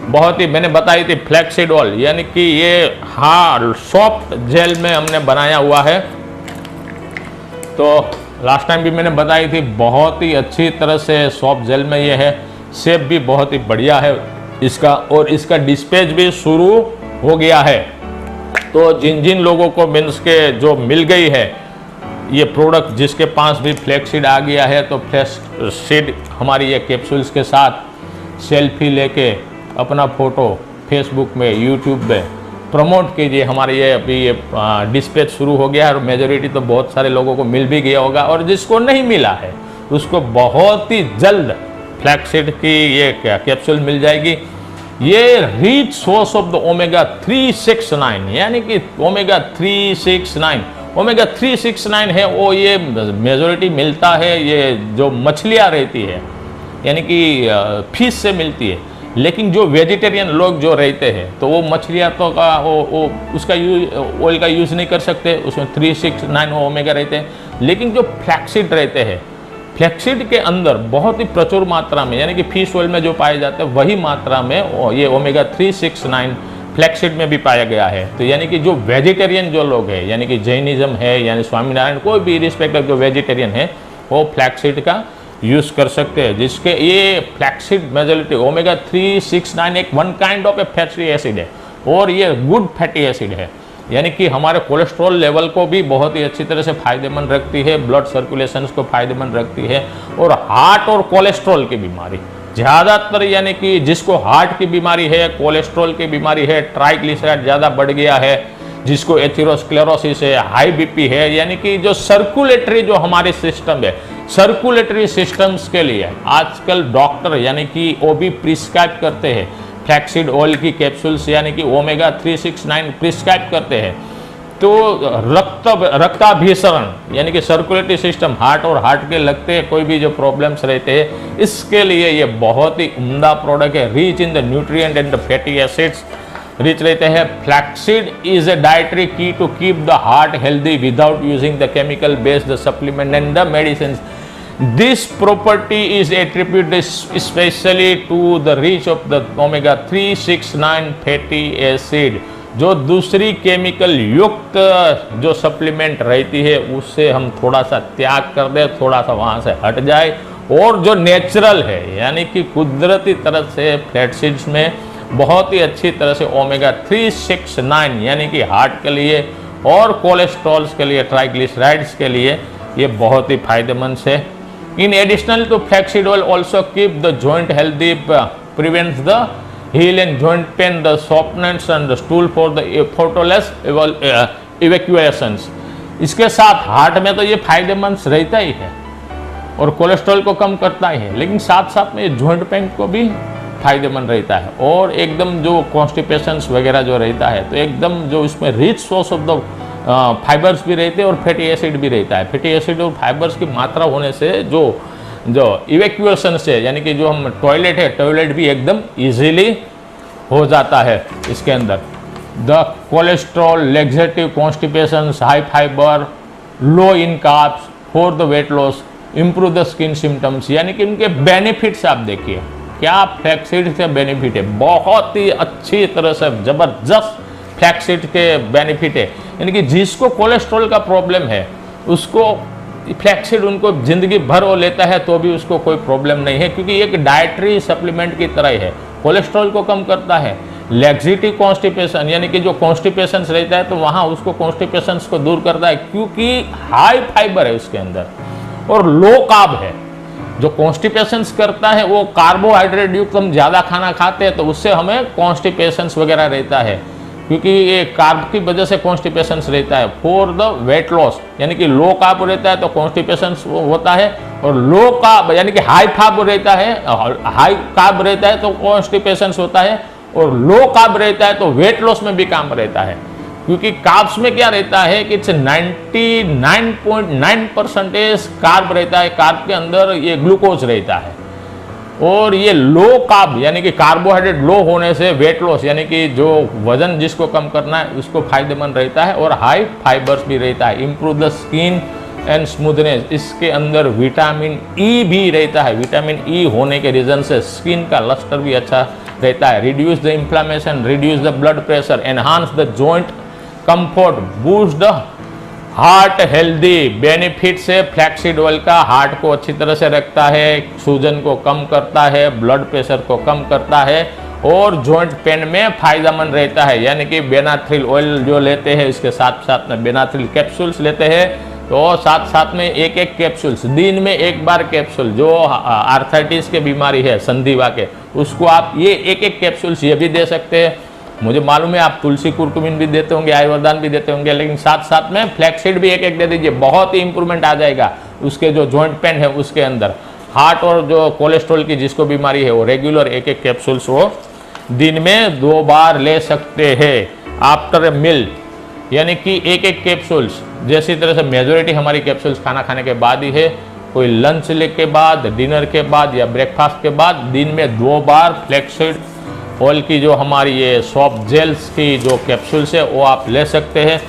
बहुत ही मैंने बताई थी फ्लैक्सीड ऑयल, यानी कि ये हार्ड सॉफ्ट जेल में हमने बनाया हुआ है। तो लास्ट टाइम भी मैंने बताई थी, बहुत ही अच्छी तरह से सॉफ्ट जेल में ये है। शेप भी बहुत ही बढ़िया है इसका, और इसका डिस्पैच भी शुरू हो गया है। तो जिन जिन लोगों को मीन्स के जो मिल गई है ये प्रोडक्ट, जिसके पास भी फ्लैक्सीड आ गया है, तो फ्लैक्सीड हमारी ये कैप्सूल्स के साथ सेल्फी लेके अपना फ़ोटो फेसबुक में, यूट्यूब में प्रमोट कीजिए। हमारे ये अभी ये डिस्पैच शुरू हो गया है, और मेजोरिटी तो बहुत सारे लोगों को मिल भी गया होगा, और जिसको नहीं मिला है उसको बहुत ही जल्द फ्लैक्सीड की ये कैप्सूल मिल जाएगी। ये rich source of the omega 369, यानी कि ओमेगा 369 है वो, ये मेजोरिटी मिलता है ये जो मछलियाँ रहती है, यानी कि फिश से मिलती है। लेकिन जो वेजिटेरियन लोग जो रहते हैं तो वो मछलियाँ तो का वो उसका ऑयल का यूज़ नहीं कर सकते, उसमें 369 ओमेगा रहते हैं। लेकिन जो फ्लैक्सीड रहते हैं, फ्लैक्सीड के अंदर बहुत ही प्रचुर मात्रा में, यानी कि फिश ऑयल में जो पाए जाते हैं वही मात्रा में ये ओमेगा 369 फ्लैक्सीड में भी पाया गया है। तो यानी कि जो वेजिटेरियन जो लोग हैं, यानी कि जैनिज्म है, यानी स्वामीनारायण, कोई भी रिस्पेक्टिव जो वेजिटेरियन है वो फ्लैक्सीड का यूज़ कर सकते हैं। जिसके ये फ्लैक्सीड मेजोरिटी ओमेगा 369 एक one kind of A fatty acid है, और ये गुड फैटी एसिड है, यानी कि हमारे कोलेस्ट्रॉल लेवल को भी बहुत ही अच्छी तरह से फायदेमंद रखती है, ब्लड सर्कुलेशन को फायदेमंद रखती है। और हार्ट और कोलेस्ट्रॉल की बीमारी ज़्यादातर, यानी कि जिसको हार्ट की बीमारी है, कोलेस्ट्रॉल की बीमारी है, ट्राइग्लिसराइड ज़्यादा बढ़ गया है, जिसको एथेरोस्क्लेरोसिस है, हाई बीपी है, यानी कि जो सर्कुलेटरी जो हमारे सिस्टम है, सर्कुलेटरी सिस्टम्स के लिए आजकल डॉक्टर यानी कि वो भी प्रिस्क्राइब करते हैं फ्लैक्सीड ऑयल की कैप्सूल्स, यानी कि ओमेगा 369 प्रिस्क्राइब करते हैं। तो रक्ताभिसरण यानी कि सर्कुलेटरी सिस्टम, हार्ट और हार्ट के लगते कोई भी जो प्रॉब्लम्स रहते हैं, इसके लिए ये बहुत ही उम्दा प्रोडक्ट है। Rich in the nutrient and the fatty acids rich रहते हैं। Flaxseed is a dietary key to keep the heart healthy without using the chemical based supplement and the medicine. This property is attributed especially to the reach of the omega 369 fatty acid। जो दूसरी chemical युक्त जो supplement रहती है उससे हम थोड़ा सा त्याग कर दें, थोड़ा सा वहाँ से हट जाए, और जो नेचुरल है यानी कि कुदरती तरह से फ्लैक्सीड्स में बहुत ही अच्छी तरह से ओमेगा 369 यानी कि हार्ट के लिए और कोलेस्ट्रॉल्स के लिए, ट्राइग्लिसराइड्स के लिए ये बहुत ही फायदेमंद है। In addition to flaxseed oil also keep the joint healthy, prevents the heel and joint pain, the softness and the stool for the effortless evacuations। इसके साथ हार्ट में तो ये फायदेमंद रहता ही है और कोलेस्ट्रॉल को कम करता ही है, लेकिन साथ साथ में ये जॉइंट पेन को भी फायदेमंद रहता है। और एकदम जो कॉन्स्टिपेशंस वगैरह जो रहता है तो एकदम जो इसमें rich source of the fibres भी रहते हैं और फैटी एसिड भी रहता है। फैटी एसिड और फाइबर्स की मात्रा होने से जो इवैक्यूएशन से, यानी कि जो हम टॉयलेट है, टॉयलेट भी एकदम इजीली हो जाता है इसके अंदर। The cholesterol, laxative, constipation, high fibre, low in carbs for the weight loss, improve the skin symptoms, यानी कि उनके बेनिफिट्स आप देखिए क्या फ्लैक्सीड से बेनिफिट है। बहुत ही अच्छी तरह से ज़बरदस्त फ्लैक्सीड के बेनिफिट है, यानी कि जिसको कोलेस्ट्रॉल का प्रॉब्लम है उसको फ्लैक्सीड उनको ज़िंदगी भर वो लेता है तो भी उसको कोई प्रॉब्लम नहीं है, क्योंकि एक डाइटरी सप्लीमेंट की तरह ही है। कोलेस्ट्रॉल को कम करता है, लेग्जिटी कॉन्स्टिपेशन यानी कि जो कॉन्स्टिपेशन रहता है तो वहाँ उसको कॉन्स्टिपेशन को दूर करता है, क्योंकि हाई फाइबर है उसके अंदर और लो कार्ब है। जो कॉन्स्टिपेशंस करता है वो कार्बोहाइड्रेट युक्त हम ज़्यादा खाना खाते हैं तो उससे हमें कॉन्स्टिपेशंस वगैरह रहता है, क्योंकि ये कार्ब की वजह से कॉन्स्टिपेशंस रहता है। फॉर द वेट लॉस यानी कि लो कार्ब रहता है तो कॉन्स्टिपेशंस होता है, और लो कार्ब यानी कि हाई कार्ब रहता है, हाई कार्ब रहता है तो कॉन्स्टिपेशंस होता है, और लो कार्ब रहता है तो वेट लॉस में भी काम रहता है। क्योंकि कार्ब्स में क्या रहता है कि 99.9% कार्ब रहता है, कार्ब के अंदर ये ग्लूकोज रहता है। और ये लो कार्ब यानी कि कार्बोहाइड्रेट लो होने से वेट लॉस यानी कि जो वजन जिसको कम करना है उसको फायदेमंद रहता है, और हाई फाइबर्स भी रहता है। Improve the skin and smoothness, इसके अंदर विटामिन ई भी रहता है। विटामिन ई होने के रीज़न से स्किन का लस्टर भी अच्छा रहता है। Reduce the inflammation, reduce the blood pressure, enhance the joint comfort, boost the heart healthy. Benefits है फ्लैक्सीड ऑयल का, हार्ट को अच्छी तरह से रखता है, सूजन को कम करता है, ब्लड प्रेशर को कम करता है और जॉइंट पेन में फायदेमंद रहता है। यानी कि बेनाथ्रिल ऑयल जो लेते हैं, इसके साथ साथ में बेनाथ्रिल कैप्सूल्स लेते हैं, तो साथ साथ में एक एक कैप्सूल्स दिन में एक बार कैप्सूल, जो आर्थराइटिस की बीमारी है संधिवा के, उसको आप ये एक एक कैप्सूल्स ये भी दे सकते हैं। मुझे मालूम है आप तुलसी कुरकुमिन भी देते होंगे, आयुर्वेदान भी देते होंगे, लेकिन साथ साथ में फ्लैक्सीड भी एक एक दे दीजिए, बहुत ही इंप्रूवमेंट आ जाएगा उसके जो जॉइंट पेन है उसके अंदर। हार्ट और जो कोलेस्ट्रॉल की जिसको बीमारी है वो रेगुलर एक एक कैप्सूल्स वो दिन में 2 बार ले सकते हैं आफ्टर ए मील, यानी कि एक एक कैप्सूल्स। जैसी तरह से मेजोरिटी हमारी कैप्सूल्स खाना खाने के बाद ही है, कोई लंच के बाद, डिनर के बाद या ब्रेकफास्ट के बाद दिन में 2 बार फ्लैक्सीड ऑयल की जो हमारी ये सॉफ्ट जेल्स की जो कैप्सूल्स है वो आप ले सकते हैं।